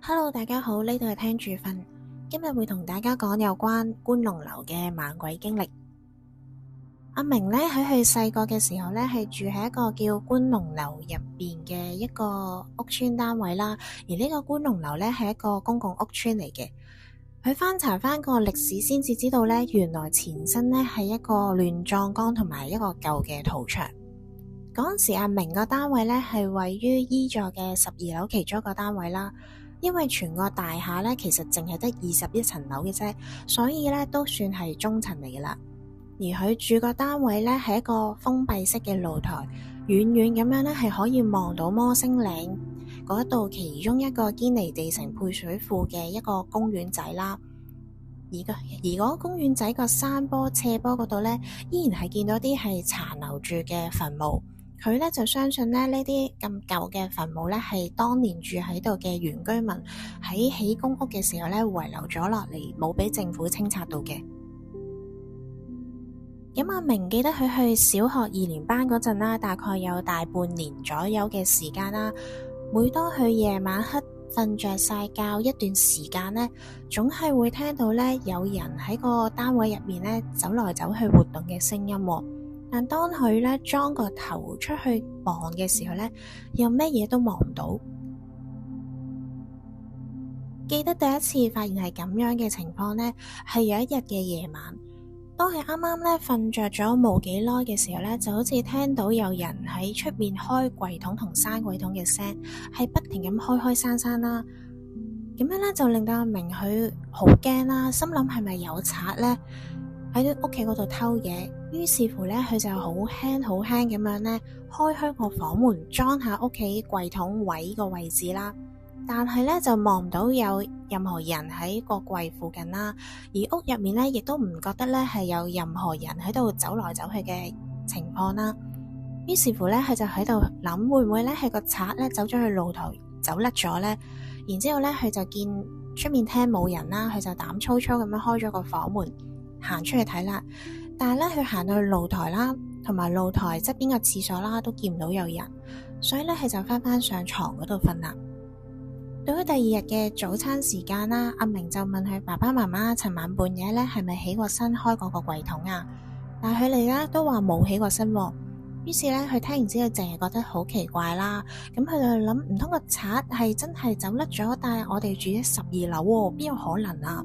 Hello，大家好，呢度係聽住瞓。今日會同大家講有關觀龍樓嘅猛鬼經歷。阿明呢，喺佢細個嘅時候呢，係住喺一個叫觀龍樓入邊嘅一個屋邨單位啦。而呢個觀龍樓呢，係一個公共屋邨嚟嘅。佢翻查翻個歷史先至知道呢，原來前身呢係一個亂葬崗同埋一個舊嘅屠場。嗰陣時阿明個單位呢，係位於 E 座嘅12樓其中一個單位啦。因為全個大廈咧，其實淨係得21層樓嘅啫，所以咧都算係中層嚟嘅啦。而佢住個單位咧係一個封閉式嘅露台，遠遠咁樣咧係可以望到摩星嶺嗰度其中一個堅尼地城配水庫嘅一個公園仔啦。而嗰個公園仔個山坡斜坡嗰度咧，依然係見到啲係殘留住嘅墳墓。佢咧就相信咧呢啲咁舊嘅墳墓咧係當年住喺度嘅原居民喺起公屋嘅時候咧遺留咗落嚟，冇俾政府清拆到嘅。咁阿明記得佢去小學2年班嗰陣啦，大概有大半年左右嘅時間啦。每當佢夜晚黑瞓着晒覺一段時間咧，總係會聽到咧有人喺個單位入面咧走來走去活動嘅聲音。但當佢咧裝個頭出去望嘅時候咧，又咩嘢都望唔到。記得第一次發現係咁樣嘅情況呢，係有一日嘅夜晚，當佢啱啱咧瞓着咗冇幾耐嘅時候咧，就好似聽到有人喺出面開櫃桶同閂櫃桶嘅聲，係不停咁開閂啦。咁樣咧就令到阿明佢好驚啦，心諗係咪有賊咧喺屋企嗰度偷嘢？於是乎咧，佢就好輕咁樣咧，開個房門，裝下屋企櫃桶位個位置啦。但係咧就望唔到有任何人喺個櫃附近啦，而屋入面咧亦都唔覺得咧係有任何人喺度走來走去嘅情況啦。於是乎咧，佢就喺度諗，會唔會咧係個賊咧走咗去露台走甩咗咧？然之後咧，佢就見出面廳冇人啦，佢就膽粗粗咁樣開咗個房門，行出去睇啦。但係咧，佢行到去露台啦，同埋露台側邊個廁所啦，都見唔到有人，所以咧，佢就翻上床嗰度瞓啦。到咗第二日嘅早餐時間啦，阿明就問佢爸爸媽媽，尋晚半夜咧係咪起過身開嗰個櫃桶啊？但係佢哋咧都話冇起過身。於是咧，佢聽完之後淨係覺得好奇怪啦。咁佢就諗，唔通個賊係真係走甩咗，但係我哋住喺12樓喎，邊有可能啊？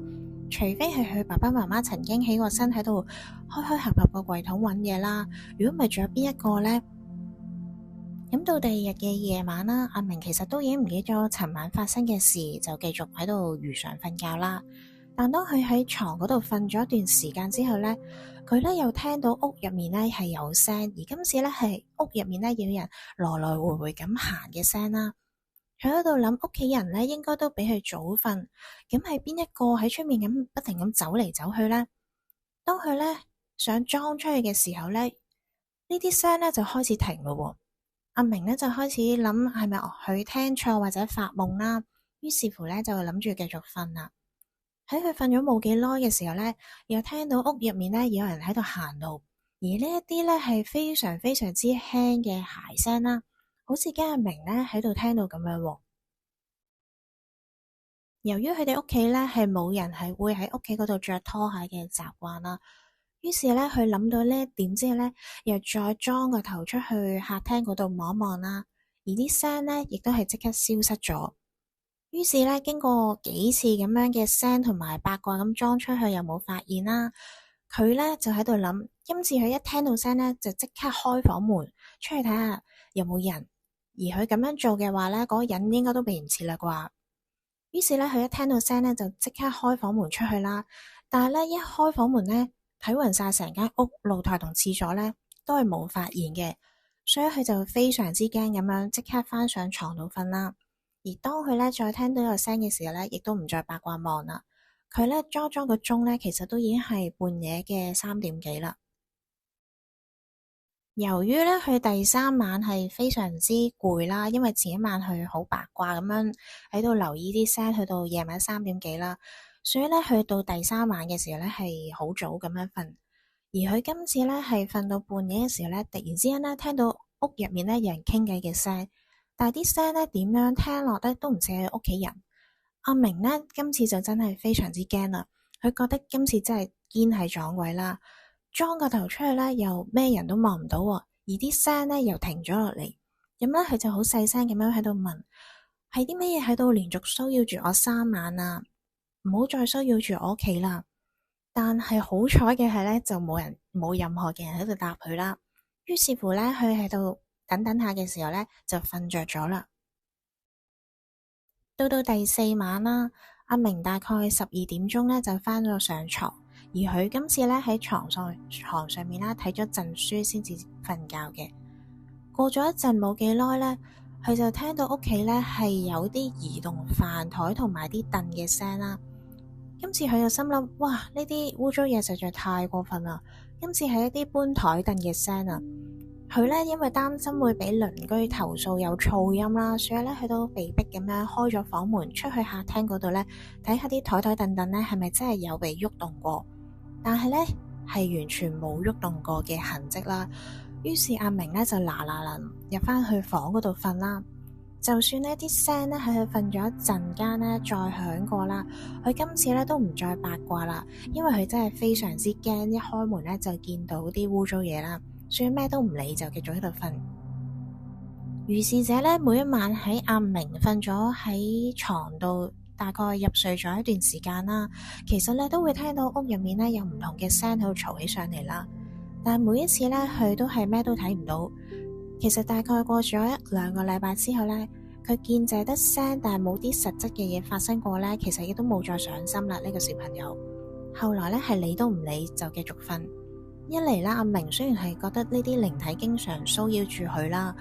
除非係佢爸爸媽媽曾經起過身喺度開合個櫃桶揾嘢啦，如果唔係，仲有邊一個呢？咁到第二日嘅夜晚啦，阿明其實都已經唔記得咗尋晚發生嘅事，就繼續喺度如常瞓覺啦。但當佢喺床嗰度瞓咗一段時間之後呢，佢咧又聽到屋入面咧係有聲，而今次咧係屋入面咧有人來回咁行嘅聲啦。佢喺度諗，屋企人咧應該都比佢早瞓，咁係邊一個喺出面咁不停咁走嚟走去呢？當佢咧想裝出去嘅時候咧，呢啲聲咧就開始停咯。阿明咧就開始諗，係咪佢聽錯或者發夢啦？於是乎咧就諗住繼續瞓啦。喺佢瞓咗冇幾耐嘅時候咧，又聽到屋入面咧有人喺度行路，而呢一啲咧係非常之輕嘅鞋聲啦，好似驚阿明咧喺度聽到咁樣。由於佢哋屋企咧係冇人係會喺屋企嗰度着拖鞋嘅習慣啦，於是咧佢諗到呢一點之後咧，又再裝個頭出去客廳嗰度望一望啦，而啲聲咧亦都係即刻消失咗。於是咧，經過幾次咁樣嘅聲同埋八卦咁裝出去，又冇發現啦。佢咧就喺度諗，今次佢一聽到聲咧，就即刻開房門出去睇下有冇人。而佢咁樣做嘅話咧，嗰個人應該都避唔切啦啩。於是咧，佢一聽到聲咧，就即刻開房門出去啦。但係咧，一開房門咧，睇勻晒成間屋露台同廁所咧，都係冇發現嘅。所以佢就非常之驚咁樣，即刻翻上床度瞓啦。而當佢咧再聽到有聲嘅時候咧，亦都唔再八卦望啦。佢咧裝個鐘咧，其實都已經係半夜嘅3點幾啦。由於咧佢第3晚係非常之攰啦，因為前一晚佢好八卦咁樣喺度留意啲聲，去到夜晚3點幾啦，所以咧去到第3晚嘅時候咧係好早咁樣瞓。而佢今次咧係瞓到半夜嘅時候咧，突然之間咧聽到屋入面咧有人傾偈嘅聲。但係啲聲咧點樣聽落咧都唔似係屋企人。阿明呢，今次就真係非常之驚啦，佢覺得今次真係堅係撞鬼啦，裝個頭出去呢，又咩人都望唔到，而啲聲呢又停咗落嚟，咁呢，佢就好細聲咁樣喺度問，係啲咩嘢喺度連續騷擾住我3晚啊？唔好再騷擾住我屋企啦！但係好彩嘅係呢，就冇任何嘅人喺度答佢啦。於是乎呢，佢喺度等等下嘅時候呢，就瞓着咗啦。到第4晚啦，阿明大概12點鐘呢就返咗上床，而佢今次呢喺床上面啦睇咗陣書先至瞓覺嘅。過咗一陣冇幾耐呢，佢就聽到屋企呢係有啲移動飯台同埋啲凳嘅聲啦。今次佢就心諗，哇！呢啲污糟嘢實在太過分啦。今次係一啲搬台凳嘅聲啊。佢呢因為擔心會俾鄰居投訴有噪音啦，所以呢，佢都被逼咁樣開咗房門出去客廳嗰度呢，睇下啲台凳凳呢係咪真係有被喐動過。但係呢，係完全冇喐動過嘅痕跡啦。於是阿明呢就嗱臨入返去房嗰度瞓啦。就算呢啲聲呢喺佢瞓咗一陣間呢再響過啦，佢今次呢都唔再八卦啦，因為佢真係非常之驚，一開門呢就見到啲污糟嘢啦，所以咩都唔理就繼續喺度瞓。如是者呢，每一晚喺阿明瞓咗喺床度，大概入睡咗一段時間啦，其實呢都會聽到屋入面呢有唔同嘅聲喺度嘈起上嚟啦，但每一次呢，佢都係咩都睇唔到。其實大概過咗1-2個禮拜之後呢，佢見淨得聲，但係冇啲實質嘅嘢發生過呢，其實亦都冇再上心啦。呢個小朋友後來呢係理都唔理就繼續瞓。一嚟啦，阿明雖然係覺得呢啲靈體經常騷擾住佢啦，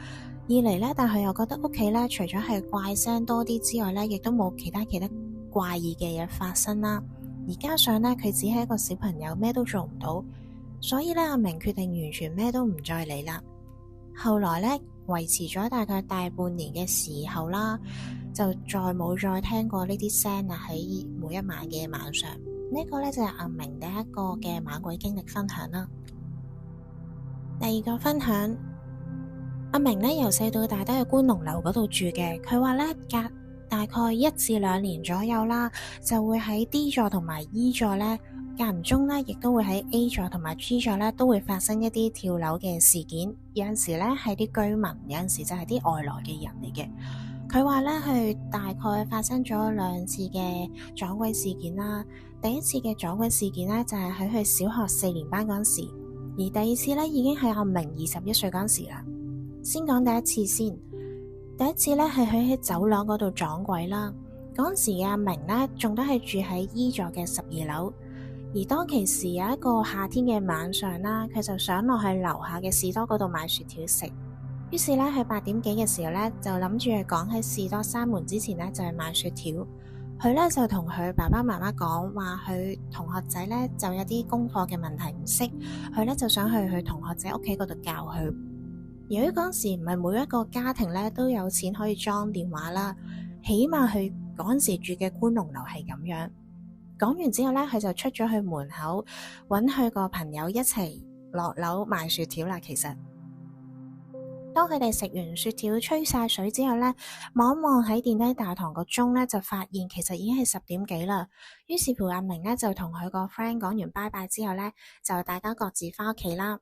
二嚟呢，但係又覺得屋企呢除咗係怪聲多啲之外呢，亦都冇其他怪異嘅嘢發生啦。而加上呢，佢只係一個小朋友，咩都做唔到，所以呢，阿明決定完全咩都唔再理啦。後來呢，維持咗大概大半年嘅時候啦，就再冇再聽過呢啲聲啊。喺每一晚嘅晚上，呢個呢就係阿明第一個嘅猛鬼經歷分享啦。第二個分享，阿明呢由細到大都喺觀龍樓嗰度住嘅。佢話呢，隔大概1至2年左右啦，就會喺 D 座同埋 E 座呢，間唔中呢，亦都會喺 A 座同埋 G 座呢，都會發生一啲跳樓嘅事件。有陣時呢係啲居民，有陣時就係啲外來嘅人嚟嘅。佢話呢，佢大概發生咗2次嘅撞鬼事件啦。第一次嘅撞鬼事件呢，就係喺佢小學4年班嗰陣時，而第二次呢，已經係阿明21歲嗰陣時啦。先講第一次先，第一次呢，係佢喺走廊嗰度撞鬼啦。嗰陣時嘅阿明呢，仲都係住喺 E 座嘅12樓。而當其時有一個夏天嘅晚上啦，佢就想落去樓下嘅士多嗰度買雪條食。於是呢，喺8點幾嘅時候呢，就諗住趕喺士多閂門之前呢，就去買雪條。佢呢，就同佢爸爸媽媽講話，佢同學仔呢，就有啲功課嘅問題唔識，佢呢，就想去同學仔屋企嗰度教佢。由於嗰時唔係每一個家庭呢都有錢可以裝電話啦，起碼佢嗰時住嘅觀龍樓係咁樣。講完之後呢，佢就出咗去門口揾佢個朋友一齊落樓買雪條啦。其實當佢哋食完雪條吹晒水之後呢，望一望喺電梯大堂個鐘呢，就發現其實已經係10點幾啦。於是乎阿明呢，就同佢個 friend 講完拜拜之後呢，就大家各自返屋企啦。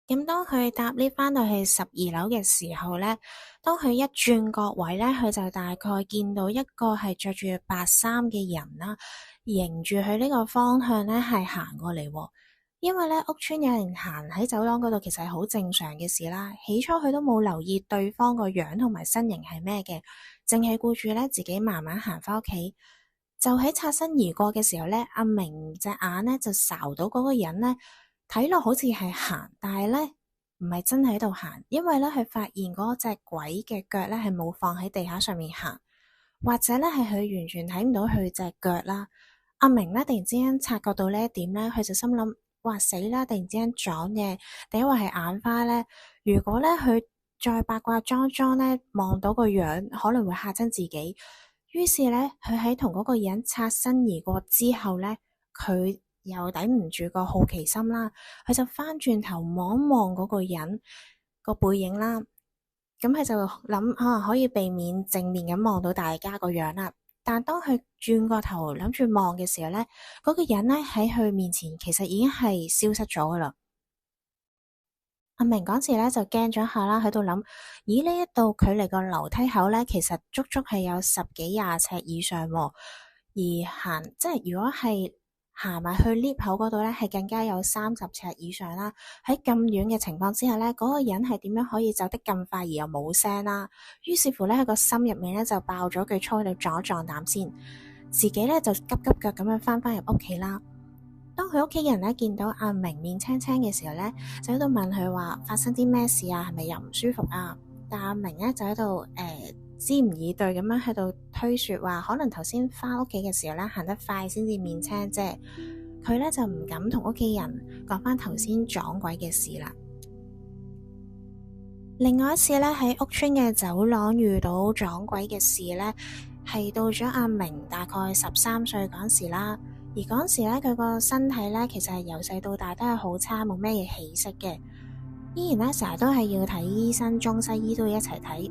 咁當佢搭 lift 返到去12樓嘅時候呢，當佢一轉角位呢，佢就大概見到一個係着住白衫嘅人啦，迎住佢呢個方向呢係行過嚟。因為呢屋村有人行喺走廊嗰度，其實係好正常嘅事啦。起初佢都冇留意對方個樣同埋身形係咩嘅，淨係顧住呢自己慢慢行返屋企。就喺擦身而過嘅時候呢，阿明隻眼呢就睄到嗰個人呢，睇落好似係行，但係呢唔係真喺度行，因為呢佢發現嗰隻鬼嘅腳呢係冇放喺地下上面行，或者呢係佢完全睇唔到佢隻腳啦。阿明呢突然之間察覺到呢一點呢，佢就心諗：哇死啦！突然之間撞嘅，定係眼花呢？如果呢佢再八卦裝呢，望到個樣可能會嚇親自己。於是呢，佢喺同嗰個人擦身而過之後呢，佢又抵唔住個好奇心啦，佢就翻轉頭望一望嗰個人個背影啦。咁佢就諗可以避免正面咁望到大家個樣啦。但當佢轉個頭諗住望嘅時候呢，嗰個人呢喺佢面前其實已經係消失咗噶啦。阿明嗰時咧就驚咗下啦，喺度諗，咦，呢一度距離個樓梯口咧，其實足足係有10幾20尺以上喎，而即係如果係行埋去 lift 口嗰度咧，係更加有30尺以上啦。喺咁遠嘅情況之下咧，嗰個人係點樣可以走得咁快而又冇聲啦？於是乎咧，喺個心入面咧就爆咗句粗，喺度撞一撞膽先，自己咧就急急腳咁樣翻入屋企啦。當佢屋企人咧見到阿明面青青嘅時候咧，就喺度問佢話發生啲咩事啊，係咪又唔舒服啊？但阿明咧就喺度支吾以對咁樣喺度推說話，可能頭先翻屋企嘅時候咧行得快先至面青啫。佢咧就唔敢同屋企人講翻頭先撞鬼嘅事啦。另外一次咧喺屋村嘅走廊遇到撞鬼嘅事咧，係到咗阿明大概13歲嗰時啦。而嗰時咧，佢個身體咧，其實係由細到大都係好差，冇咩嘢起色嘅。依然咧，成日都係要睇醫生，中西醫都要一齊睇。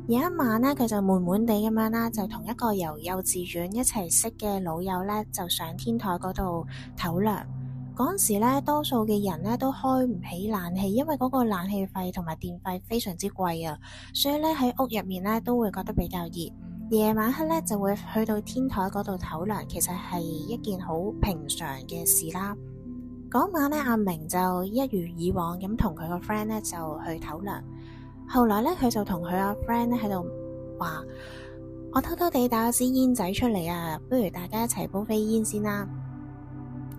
有一晚咧，佢就悶悶地咁樣啦，就同一個由幼稚園一齊識嘅老友咧，就上天台嗰度唞涼。嗰時咧，多數嘅人咧都開唔起冷氣，因為嗰個冷氣費同埋電費非常之貴啊，所以咧喺屋入面咧都會覺得比較熱。夜晚黑咧就會去到天台嗰度唞涼，其實係一件好平常嘅事啦。嗰晚咧，阿明就一如以往咁同佢個 friend 咧就去唞涼。後來咧，佢就同佢個 friend 咧喺度話：我偷偷地打咗支煙仔出嚟啊，不如大家一齊煲飛煙先啦。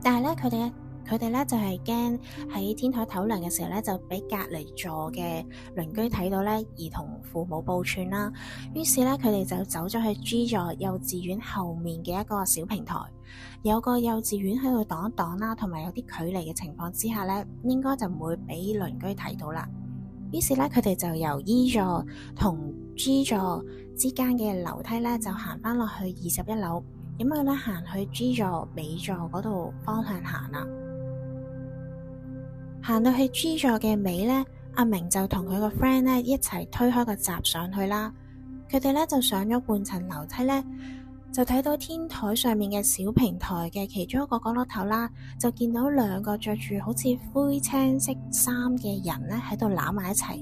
但係咧，佢哋咧就係驚喺天台唞涼嘅時候咧，就俾隔離座嘅鄰居睇到咧，而同父母報串啦。於是咧，佢哋就走咗去 G 座幼稚園後面嘅一個小平台，有個幼稚園喺度擋一擋啦，同埋有啲距離嘅情況之下咧，應該就唔會俾鄰居睇到啦。於是咧，佢哋就由 E 座同 G 座之間嘅樓梯咧，就行翻落去21樓，咁佢咧行去 G 座尾座嗰度方向行啦。行到去 G 座嘅尾咧，阿明就同佢個 friend 咧一齊推開個閘上去啦。佢哋咧就上咗半層樓梯咧，就睇到天台上面嘅小平台嘅其中一個角落頭啦，就見到兩個着住好似灰青色衫嘅人咧喺度攬埋一齊。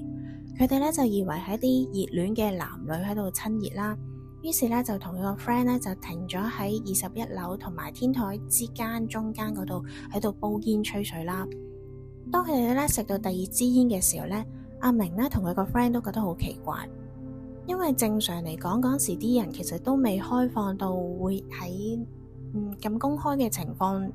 佢哋咧就以為係啲熱戀嘅男女喺度親熱啦，於是咧就同佢個 friend 咧就停咗喺21樓同埋天台之間中間嗰度喺度煲煙吹水啦。當佢哋咧食到第二支煙嘅時候咧，阿明咧同佢個 friend 都覺得好奇怪，因為正常嚟講嗰時啲人其實都未開放到會喺咁公開嘅情況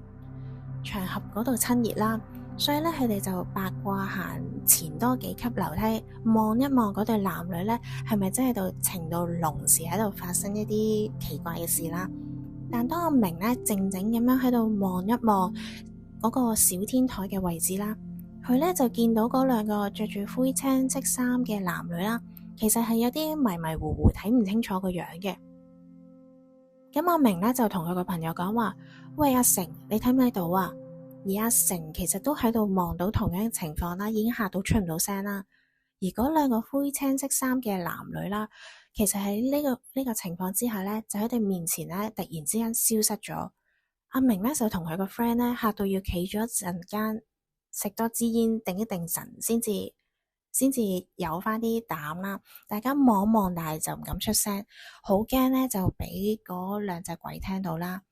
場合嗰度親熱啦，所以咧佢哋就八卦行前多幾級樓梯，望一望嗰對男女咧係咪真係到情到濃時喺度發生一啲奇怪嘅事啦。但當阿明咧靜靜咁樣喺度望一望嗰個小天台嘅位置啦，佢咧就見到嗰兩個着住灰青色衫嘅男女啦，其實係有啲迷迷糊糊睇唔清楚個樣嘅。咁阿明咧就同佢個朋友講話：喂，阿成，你睇唔睇到啊？而阿成其實都喺度望到同樣嘅情況啦，已經嚇到出唔到聲啦。而嗰兩個灰青色衫嘅男女啦，其實喺呢個情況之下咧，就喺佢面前咧突然之間消失咗。阿明咧就同佢個 friend 咧嚇到要企咗一陣間，食多支煙定一定神，先至有翻啲膽啦。大家望望，但係就唔敢出聲，好驚咧就俾嗰兩隻鬼聽到啦。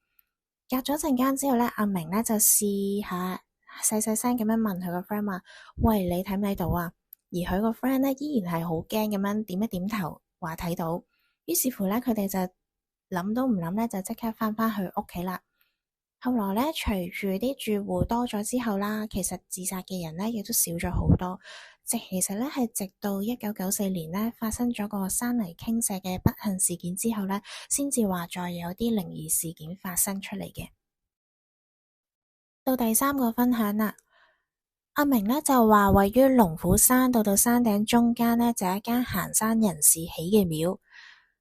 隔咗陣間之後咧，阿明咧就試下細細聲咁樣問佢個 friend 話：喂，你睇唔睇到啊？而佢個 friend 咧依然係好驚咁樣點一點頭，話睇到。於是乎咧，佢哋就諗都唔諗咧，就即刻翻去屋企啦。後來咧，隨住啲住戶多咗之後啦，其實自殺嘅人咧亦都少咗好多。其實咧係直到1994年咧發生咗個山泥傾瀉嘅不幸事件之後咧，先至話再有啲靈異事件發生出嚟嘅。到第三個分享啦，阿明咧就話位於龍虎山到山頂中間咧就係一間行山人士起嘅廟。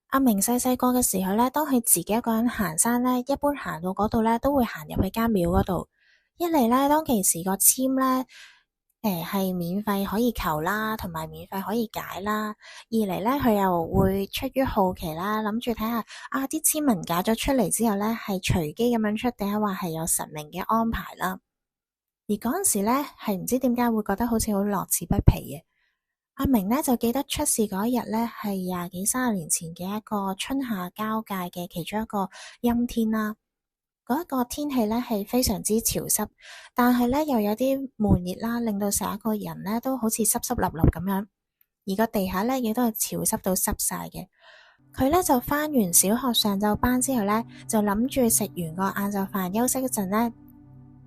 阿明細細個嘅時候咧，當佢自己一個人行山咧，一般行到嗰度咧，都會行入去間廟嗰度。一嚟咧，當其時個簽咧係免費可以求啦，同埋免費可以解啦。二嚟咧，佢又會出於好奇啦，諗住睇下啲簽文解咗出嚟之後咧，係隨機咁樣出，定係話係有神明嘅安排啦。而嗰陣時咧，係唔知點解會覺得好似好樂此不疲嘅。阿明咧就記得出事嗰一日咧，係20幾30年前嘅一個春夏交界嘅其中一個陰天啦。嗰一個天氣咧係非常之潮濕，但係咧又有啲悶熱啦，令到成一個人咧都好似濕濕立立咁樣。而個地下咧亦都係潮濕到濕晒嘅。佢咧就返完小學上晝班之後咧，就諗住食完個晏晝飯休息一陣咧，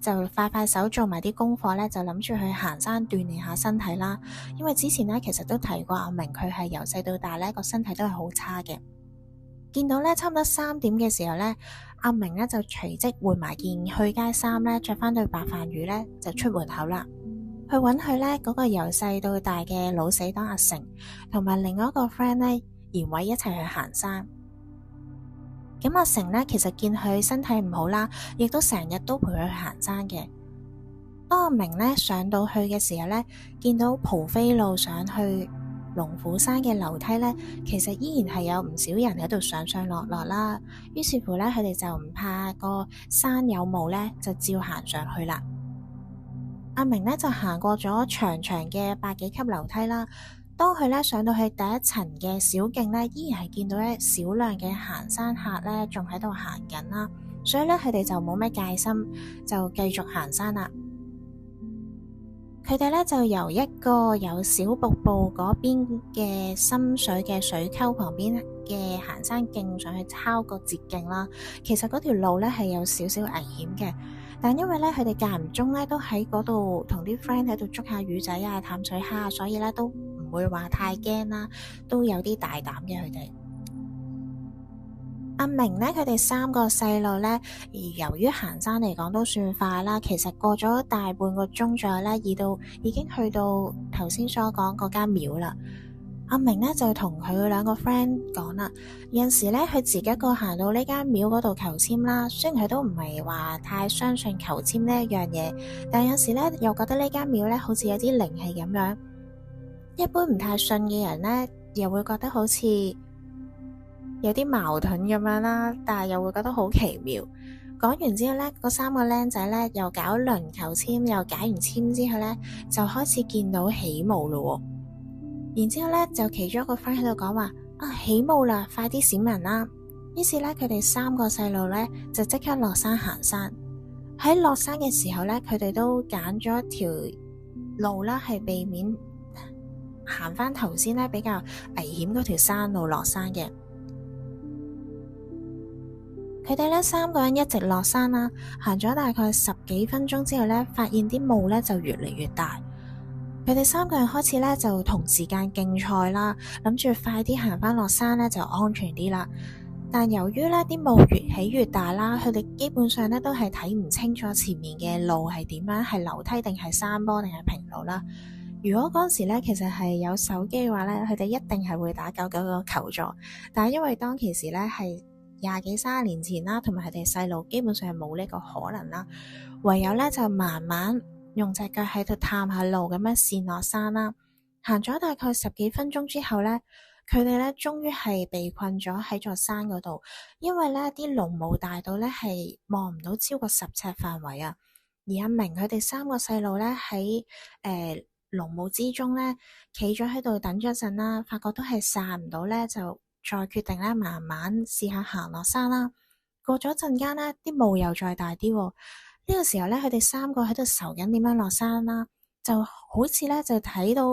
就快快手做埋啲功課咧，就諗住去行山鍛煉下身體啦。因為之前咧其實都提過阿明佢係由細到大咧個身體都係好差嘅。見到咧差唔多3點嘅時候咧，阿明咧就隨即換埋件去街衫咧，着翻對白飯魚咧就出門口啦。去搵佢咧嗰個由細到大嘅老死黨阿成，同埋另外一個 friend 咧賢偉一齊去行山。咁阿成咧其實見佢身體唔好啦，亦都成日都陪佢去行山嘅。當阿明咧上到去嘅時候咧，見到蒲飛路上去龍虎山嘅樓梯咧，其實依然係有唔少人喺度上上落落啦。於是乎咧，佢哋就唔怕個山有霧咧，就照行上去啦。阿明咧就行過咗長長嘅百幾級樓梯啦。當佢咧上到去第一層嘅小徑咧，依然係見到咧少量嘅行山客咧，仲喺度行緊啦。所以咧，佢哋就冇咩戒心，就繼續行山啦。佢哋咧就由一個有小瀑布嗰邊嘅深水嘅水溝旁邊嘅行山徑上去抄個捷徑啦。其實嗰條路咧係有少少危險嘅，但因為咧佢哋間唔中咧都喺嗰度同啲 friend 喺度捉下魚仔啊、淡水蝦，所以咧都唔會話太驚啦，都有啲大膽嘅佢哋。阿明呢，佢哋3個細路呢，而由於行山嚟講都算快啦，其實過咗大半個鐘左右呢，已經去到頭先所講嗰間廟啦。阿明呢，就同佢2個 friend 講啦，有陣時呢，佢自己一個行到呢間廟嗰度求籤啦，雖然佢都唔係話太相信求籤呢一樣嘢，但有陣時呢又覺得呢間廟呢好似有啲靈氣咁樣。一般唔太信嘅人呢，又會覺得好似有啲矛盾咁樣啦，但係又會覺得好奇妙。講完之後呢，嗰3個僆仔呢又搞輪求籤，又解完籤之後呢，就開始見到起霧咯。然之後呢，就其中一個 friend 喺度講話起霧啦，快啲閃人啦。於是呢，佢哋3個細路呢就即刻落山行山。喺落山嘅時候呢，佢哋都揀咗一條路啦，係避免行翻頭先呢比較危險嗰條山路落山嘅。佢哋呢3個人一直落山啦，行咗大概10幾分鐘之後呢，發現啲霧呢就越嚟越大。佢哋3個人開始呢就同時間競賽啦，諗住快啲行翻落山呢就安全啲啦。但由於呢啲霧越起越大啦，佢哋基本上呢都係睇唔清楚前面嘅路係點樣，係樓梯定係山坡定係平路啦。如果嗰時呢其實係有手機嘅話呢，佢哋一定係會打999求助。但係因為當其時呢係20幾30年前啦，同埋佢哋細路基本上係冇呢個可能啦，唯有咧就慢慢用隻腳喺度探下路咁樣跣落山啦。行咗大概10幾分鐘之後咧，佢哋咧終於係被困咗喺座山嗰度，因為咧啲濃霧大到咧係望唔到超過10尺範圍啊。而阿明佢哋3個細路咧喺濃霧之中咧企咗喺度等咗一陣啦，發覺都係散唔到咧，就再決定咧，慢慢試下行落山啦。過咗陣間呢，啲霧又再大啲。呢個時候咧，佢哋3個喺度愁緊點樣落山啦，就好似咧就睇到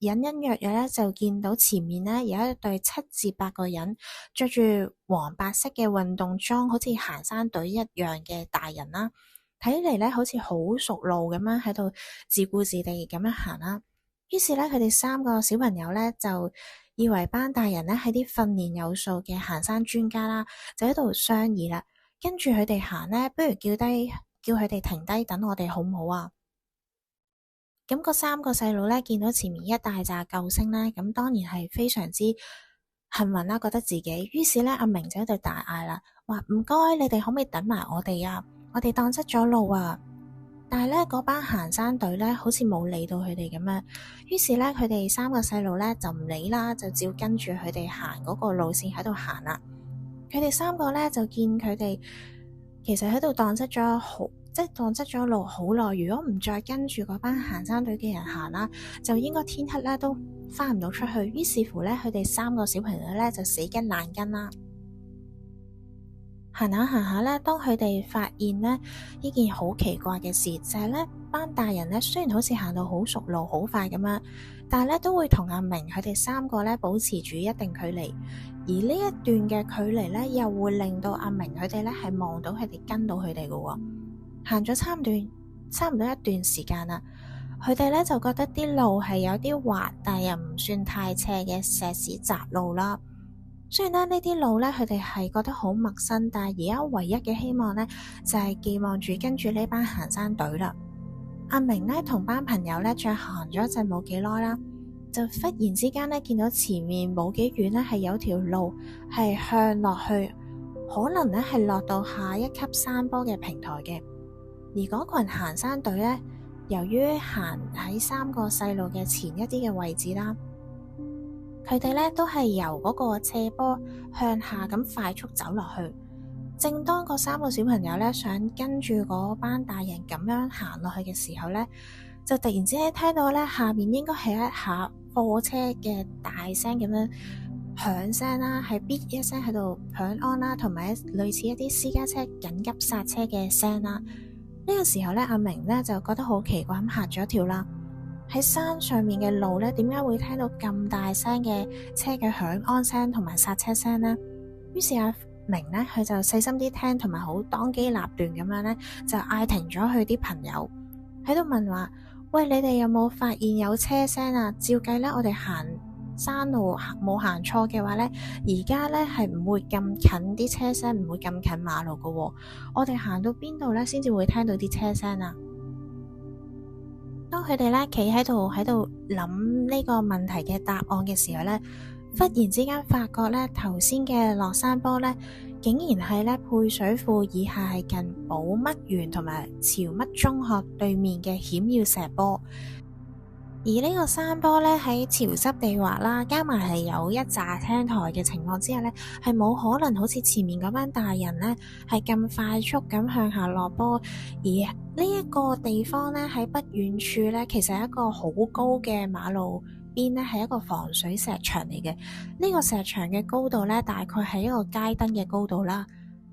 隱隱約約咧，就見到前面咧有一隊7至8個人，着住黃白色嘅運動裝，好似行山隊一樣嘅大人啦。睇嚟咧，好似好熟路咁樣喺度自顧自地咁樣行啦。於是咧，佢哋3個小朋友咧就以為班大人咧係啲訓練有素嘅行山專家啦，就喺度商議啦。跟住佢哋行呢，不如叫佢哋停低等我哋好唔好啊？咁嗰3個細路咧見到前面一大紮救星咧，咁當然係非常之幸運啦，覺得自己。於是咧，阿明就喺度大嗌啦，話唔該，你哋可唔可以等埋我哋啊？我哋蕩失咗路啊！但係咧嗰班行山隊咧好似冇理到佢哋咁樣，於是咧佢哋3個細路咧就唔理啦，就照跟住佢哋行嗰個路線喺度行啦。佢哋3個咧就見佢哋其實喺度蕩失咗路好耐，如果唔再跟住嗰班行山隊嘅人行啦，就應該天黑咧都翻唔到出去。於是乎咧，佢哋3個小朋友咧就死跟爛跟啦。行下行下咧，當佢哋發現咧呢件好奇怪嘅事，就係咧班大人咧雖然好似行到好熟路好快咁樣，但係咧都會同阿明佢哋3個咧保持住一定距離，而呢一段嘅距離咧又會令到阿明佢哋咧係望到佢哋跟到佢哋嘅。行咗差唔多一段時間啦，佢哋咧就覺得啲路係有啲滑，但又唔算太斜嘅石屎窄路啦。雖然呢啲路咧佢哋係覺得好陌生，但係而家唯一嘅希望咧就係寄望住跟住呢班行山隊啦。阿明咧同班朋友咧再行咗一陣冇幾耐啦，就忽然之間咧見到前面冇幾遠咧係有條路係向落去，可能咧係落到下一級山坡嘅平台嘅。而嗰群行山隊咧，由於行喺3個細路嘅前一啲嘅位置啦，佢哋咧都係由嗰個斜坡向下咁快速走落去。正當嗰3個小朋友咧想跟住嗰班大人咁樣行落去嘅時候咧，就突然之間聽到咧下面應該係一下貨車嘅大聲咁樣響聲啦，係嗶一聲喺度響安啦，同埋類似一啲私家車緊急剎車嘅聲啦。呢個時候咧，阿明咧就覺得好奇怪咁嚇咗一跳啦。喺山上面嘅路咧，點解會聽到咁大聲嘅車嘅響安聲同埋剎車聲呢？於是阿明咧，佢就細心啲聽，同埋好當機立斷咁樣咧，就嗌停咗佢啲朋友喺度問話：喂，你哋有冇發現有車聲啊？照計咧，我哋行山路冇行錯嘅話咧，而家咧係唔會咁近啲車聲，唔會咁近馬路噶喎。我哋行到邊度咧，先至會聽到啲車聲啊？當佢哋咧企喺度諗呢個問題嘅答案嘅時候咧，忽然之間發覺咧頭先嘅落山坡咧，竟然係咧配水庫以下係近寶乜園同埋潮乜中學對面嘅險要石坡。而呢個山坡咧喺潮濕地滑啦，加埋係有一紮青苔嘅情況之下咧，係冇可能好似前面嗰班大人咧係咁快速咁向下落坡。而呢一個地方咧喺不遠處咧，其實係一個好高嘅馬路邊咧，係一個防水石牆嚟嘅。呢個石牆嘅高度咧，大概係一個街燈嘅高度啦。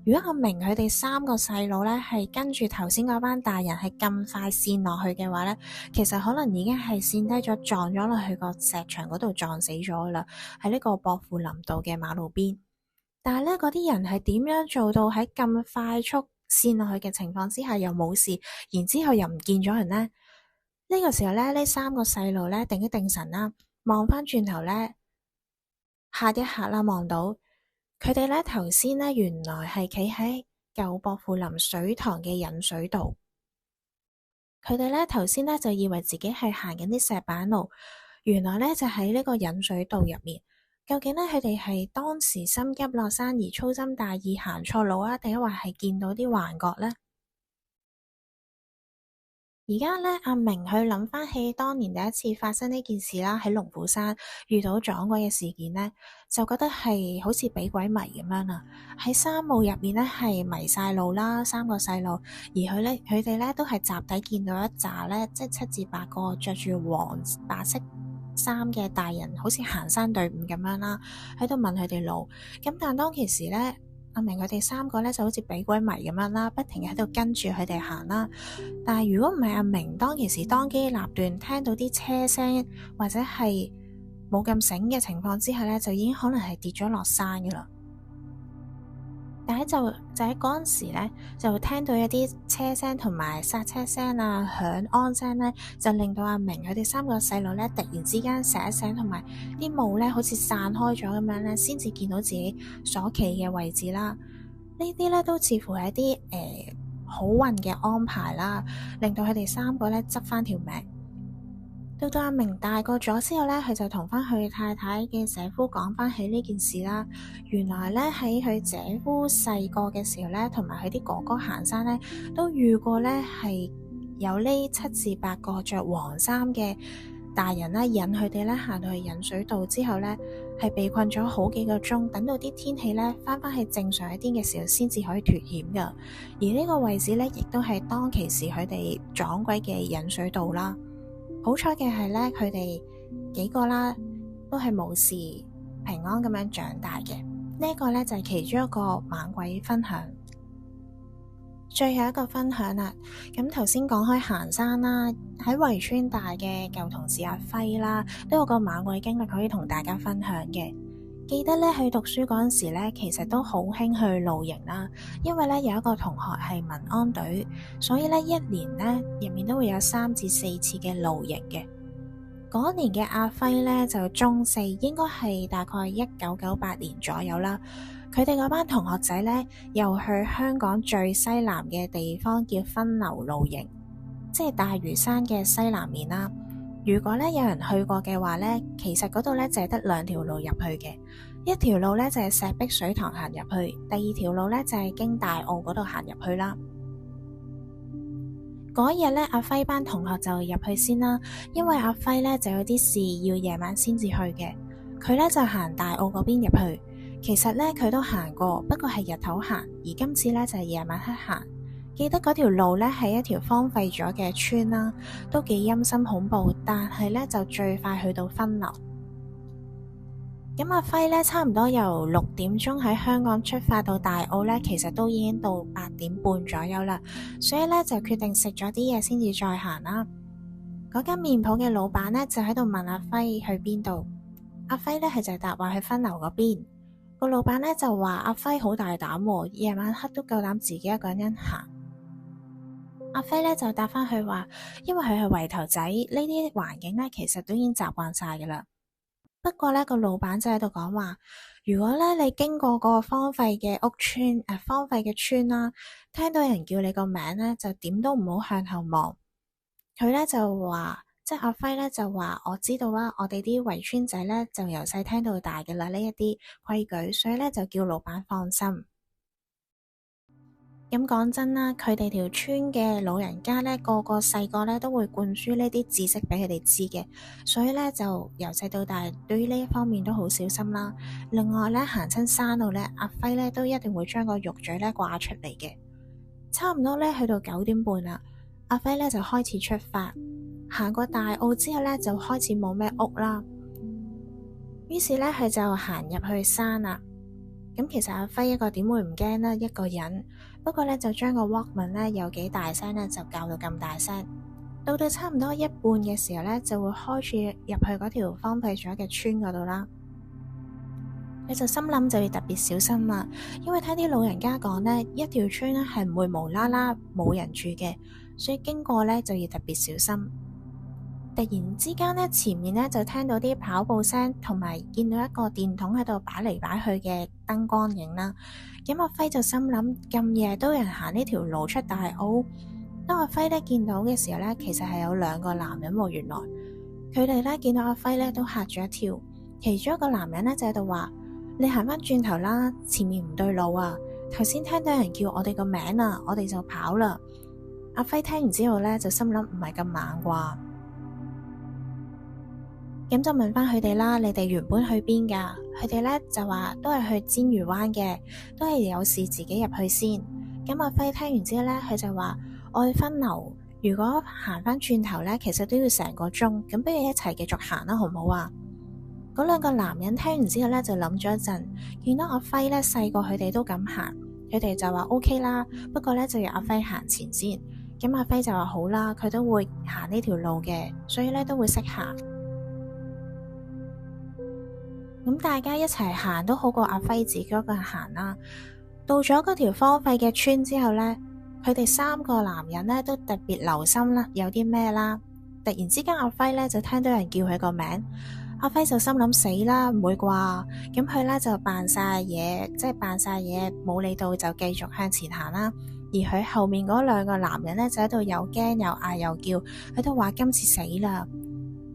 如果阿明佢哋3個細路咧係跟住頭先嗰班大人係咁快跣落去嘅話咧，其實可能已經係跣低咗，撞咗落去個石牆嗰度，撞死咗啦，喺呢個薄扶林道嘅馬路邊。但係咧，嗰啲人係點樣做到喺咁快速跣落去嘅情況之下又冇事，然之後又唔見咗人呢？呢個時候咧，呢3個細路咧定一定神啦，望翻轉頭咧，嚇一嚇啦，望到佢哋咧頭先咧原來係企喺舊薄扶林水塘嘅引水道。佢哋咧頭先咧就以為自己係行緊啲石板路，原來咧就喺呢個引水道入面。究竟咧佢哋係當時心急落山而粗心大意行錯路啊，定係話係見到啲幻覺呢？而家咧，阿明去諗翻起當年第一次發生呢件事啦，喺龍虎山遇到撞鬼嘅事件呢，就覺得係好似俾鬼迷咁樣啦。喺山霧入面咧，係迷晒路啦，3個細路，而佢哋咧都係集體見到一紮咧，即係7至8個着住黃白色衫嘅大人，好似行山隊伍咁樣啦，喺度問佢哋路。咁但當其時咧，阿明佢哋3個咧就好似俾鬼迷咁樣啦，不停喺度跟住佢哋行啦。但係如果唔係阿明當其時當機立斷，聽到啲車聲或者係冇咁醒嘅情況之下咧，就已經可能係跌咗落山噶啦。但係就喺嗰陣時咧，就聽到一啲車聲同埋剎車聲啊、響安聲咧，就令到阿明佢哋3個細路咧突然之間醒一醒，同埋啲霧咧好似散開咗咁樣咧，先至見到自己所企嘅位置啦。呢啲咧都似乎係一啲好運嘅安排啦，令到佢哋3個咧執翻條命。到阿明大個咗之後咧，佢就同翻佢太太嘅姐夫講翻起呢件事啦。原來咧喺佢姐夫細個嘅時候咧，同埋佢啲哥哥行山咧，都遇過咧係有呢7至8個着黃衫嘅大人咧，引佢哋咧行到去引水道之後咧，係被困咗好幾個鐘，等到啲天氣咧翻返去正常一啲嘅時候，先至可以脫險噶。而呢個位置咧，亦都係當其時佢哋撞鬼嘅引水道啦。好彩嘅係咧，佢哋幾個啦都係冇事平安咁樣長大嘅。呢一個咧就係其中一個猛鬼分享。最後一個分享啦，咁頭先講開行山啦，喺圍村大嘅舊同事阿輝啦，都有個猛鬼經歷可以同大家分享嘅。記得咧去讀書嗰陣時咧，其實都好興去露營啦，因為咧有一個同學係民安隊，所以咧一年咧入面都會有3至4次嘅露營嘅。嗰年嘅阿輝咧就中4，應該係大概1998年左右啦。佢哋嗰班同學仔咧，又去香港最西南嘅地方叫分流露營，即係大嶼山嘅西南面啦。如果咧有人去過嘅話咧，其實嗰度咧就係得2條路入去嘅，一條路咧就係石壁水塘行入去，第2條路咧就係經大澳嗰度行入去啦。嗰日咧，阿輝班同學就入去先啦，因為阿輝咧就有啲事要夜晚先至去嘅，佢咧就行大澳嗰邊入去。其實咧佢都行過，不過係日頭行，而今次咧就係夜晚黑行。記得嗰條路咧係一條荒廢咗嘅村啦，都幾陰森恐怖，但係咧就最快去到分流。咁阿輝咧差唔多由6點鐘喺香港出發到大澳咧，其實都已經到8點半左右啦，所以咧就決定食咗啲嘢先至再行啦。嗰間麵鋪嘅老闆咧就喺度問阿輝去邊度，阿輝咧係就答話去分流嗰邊。個老闆咧就話阿輝好大膽，夜晚黑都夠膽自己一個人行。阿輝咧就答翻佢話，因為佢係圍頭仔，呢啲環境咧其實都已經習慣晒噶啦。不過咧個老闆就喺度講話，如果咧你經過個荒廢嘅屋村荒廢嘅村啦，聽到人叫你個名咧，就點都唔好向後望。佢咧就話。即係阿輝咧就話，我知道啦，我哋啲圍村仔咧就由細聽到大嘅啦，呢一啲規矩，所以咧就叫老闆放心。咁講真啦，佢哋條村嘅老人家咧，個個細個咧都會灌輸呢啲知識俾佢哋知嘅，所以咧就由細到大對於呢一方面都好小心啦。另外咧行親山路咧，阿輝咧都一定會將個玉嘴咧掛出嚟嘅。差唔多咧去到9點半啦，阿輝咧就開始出發。行過大澳之後咧，就開始冇咩屋啦。於是咧，佢就行入去山啦。咁其實阿輝一個點會唔驚呢？一個人，不過咧就將個 Walkman 咧有幾大聲咧，就校到咁大聲。到差唔多一半嘅時候咧，就會開住入去嗰條荒廢咗嘅村嗰度啦。佢就心諗就要特別小心啦，因為聽啲老人家講呢，一條村咧係唔會無啦啦冇人住嘅，所以經過咧就要特別小心。突然之間咧，前面咧就聽到啲跑步聲，同埋見到一個電筒喺度擺嚟擺去嘅燈光影啦。咁阿輝就心諗，咁夜都有人行呢條路出大澳。當阿輝咧見到嘅時候咧，其實係有2個男人喎。原來佢哋咧見到阿輝咧都嚇咗一跳。其中一個男人咧就喺度話：你行翻轉頭啦，前面唔對路啊！頭先聽到人叫我哋個名啊，我哋就跑啦。阿輝聽完之後咧就心諗唔係咁猛啩。咁就問翻佢哋啦，你哋原本去邊噶？佢哋咧就話都係去煎魚灣嘅，都係有事自己入去先。咁阿輝聽完之後咧，佢就話我去分流，如果行翻轉頭咧，其實都要成個鐘，咁不如一齊繼續行啦，好唔好啊？嗰2個男人聽完之後咧，就諗咗一陣，見到阿輝咧細過佢哋都咁行，佢哋就話 OK 啦，不過咧就要阿輝行前先。咁阿輝就話好啦，佢都會行呢條路嘅，所以咧都會識行。咁大家一齊行都好過阿輝自己一個人行啦。到咗嗰條荒廢嘅村之後呢，佢哋3個男人呢都特別留心啦，有啲咩啦。突然之間阿輝呢就聽到人叫佢個名，阿輝就心諗死啦，唔會啩？咁佢呢就扮晒嘢，即係扮晒嘢冇理到，就繼續向前行啦。而佢後面嗰2個男人呢，就喺度又驚又嗌又叫，喺度話今次死啦。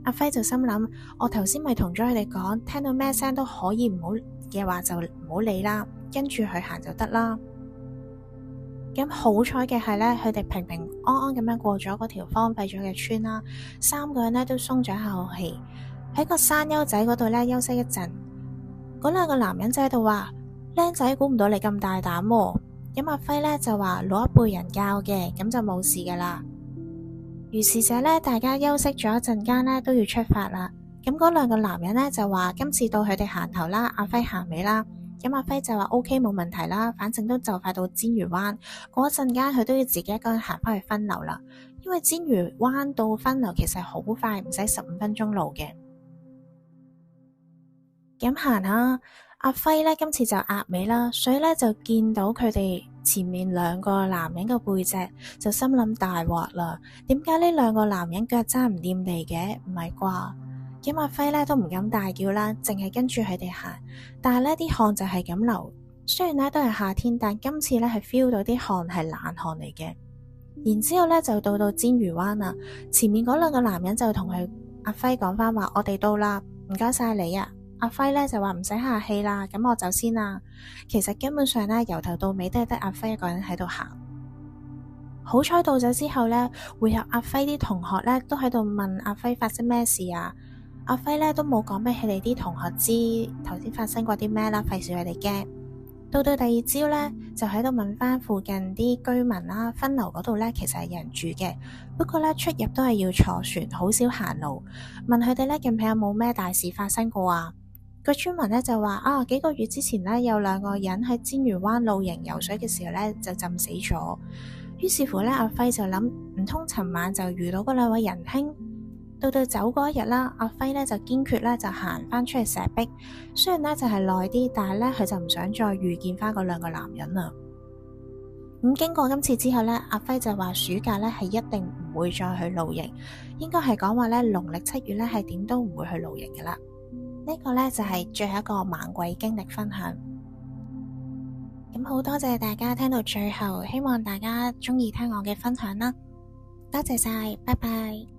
阿輝就心諗，我頭先咪同咗佢哋講，聽到咩聲都可以唔好嘅話就唔好理啦，跟住去行就得啦。咁好彩嘅係呢，佢哋平平安安咁樣過咗嗰條荒廢咗嘅村啦。三個人呢都鬆咗一口氣，喺個山丘仔嗰度呢休息一陣。嗰兩個男人就喺度話：靚仔，估唔到你咁大膽喎。咁阿輝呢就話老一輩人教嘅，咁就冇事噶啦。如是者呢，大家休息咗一陣間呢，都要出發啦。咁嗰兩個男人呢，就話今次到佢哋行頭啦，阿輝行尾啦。咁阿輝就話 OK 冇問題啦，反正都就快到煎魚灣。嗰陣間佢都要自己一個人行翻去分流啦，因為煎魚灣到分流其實好快，唔使15分鐘路嘅。咁行下，阿輝呢今次就壓尾啦，所以呢就見到佢哋前面兩個男人嘅背脊，就心諗大鑊啦。點解呢兩個男人腳踭唔掂地嘅？唔係啩？咁阿輝呢都唔敢大叫啦，淨係跟住佢哋行。但係呢啲汗就係咁流，雖然呢都係夏天，但今次呢係 feel 到啲汗係冷汗嚟嘅。然之後呢就到煎魚灣啦，前面嗰兩個男人就同阿輝講翻話：我哋到啦，唔該晒你啊。阿輝呢就話唔使客氣啦，咁我走先啦。其實根本上呢，由頭到尾都係得阿輝一個人喺度行。好彩到咗之後呢，會有阿輝啲同學呢都喺度問阿輝發生咩事啊。阿輝呢都冇講俾佢哋啲同學知頭先發生過啲咩啦，費事佢哋驚。到第二朝呢，就喺度問翻附近啲居民啦，分流嗰度呢其實係有人住嘅，不過呢出入都係要坐船，好少行路。問佢哋呢近排有冇咩大事發生過啊？個村民呢就話幾個月之前呢，有兩個人喺煎魚灣露營游水嘅時候呢，就浸死咗。於是乎呢，阿輝就諗唔通尋晚就遇到嗰兩位仁兄。到走嗰一日啦，阿輝呢就堅決呢就行翻出去石壁，雖然呢就係耐啲，但係呢，佢就唔想再遇見翻嗰兩個男人啦。咁經過今次之後呢，阿輝就話暑假呢係一定唔會再去露營，應該係講話呢農曆7月呢係點都唔會去露營噶啦。呢個呢就係最後一個猛鬼經歷分享。咁好多謝大家聽到最後，希望大家鍾意聽我嘅分享啦，多謝晒，拜拜。